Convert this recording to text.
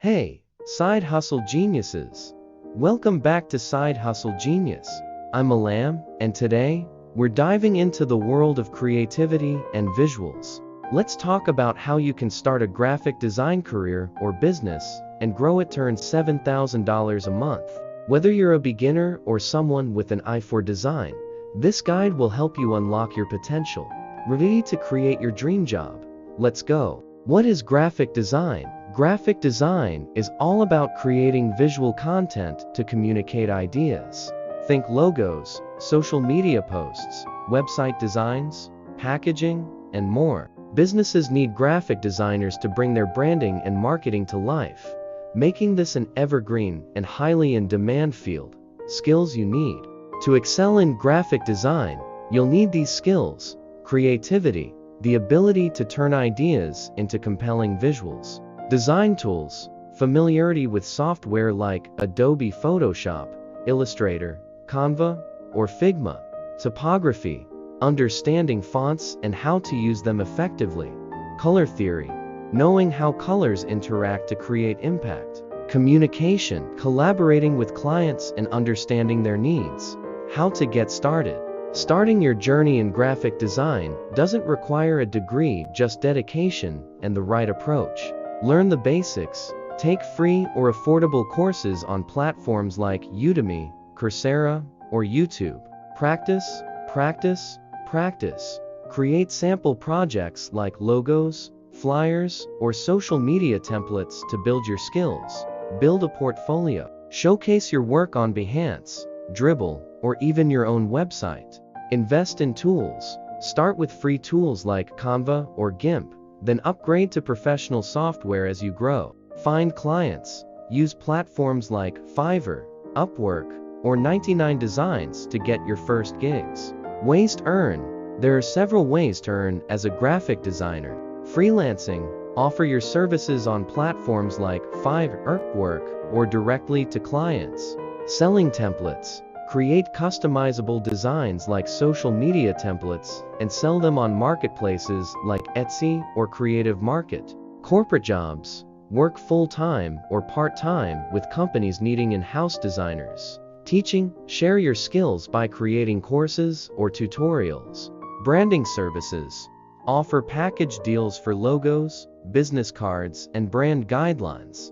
Hey, Side Hustle Geniuses! Welcome back to Side Hustle Genius. I'm Alam, and today, we're diving into the world of creativity and visuals. Let's talk about how you can start a graphic design career or business and grow it to earn $7,000 a month. Whether you're a beginner or someone with an eye for design, this guide will help you unlock your potential. Ready to create your dream job? Let's go! What is graphic design? Graphic design is all about creating visual content to communicate ideas. Think logos, social media posts, website designs, packaging, and more. Businesses need graphic designers to bring their branding and marketing to life, making this an evergreen and highly in-demand field. Skills you need. To excel in graphic design, you'll need these skills: creativity, the ability to turn ideas into compelling visuals. Design tools, familiarity with software like Adobe Photoshop, Illustrator, Canva, or Figma. Typography, understanding fonts and how to use them effectively. Color theory, knowing how colors interact to create impact. Communication, collaborating with clients and understanding their needs. How to get started. Starting your journey in graphic design doesn't require a degree, just dedication and the right approach. Learn the basics. Take free or affordable courses on platforms like Udemy, Coursera, or YouTube. Practice, practice, practice. Create sample projects like logos, flyers, or social media templates to build your skills. Build a portfolio. Showcase your work on Behance, Dribbble, or even your own website. Invest in tools. Start with free tools like Canva or GIMP, then upgrade to professional software as you grow. Find clients. Use platforms like Fiverr, Upwork, or 99 Designs to get your first gigs. Ways to earn. There are several ways to earn as a graphic designer. Freelancing. Offer your services on platforms like Fiverr, Upwork, or directly to clients. Selling templates. Create customizable designs like social media templates and sell them on marketplaces like Etsy or Creative Market. Corporate jobs. Work full-time or part-time with companies needing in-house designers. Teaching. Share your skills by creating courses or tutorials. Branding services. Offer package deals for logos, business cards, and brand guidelines.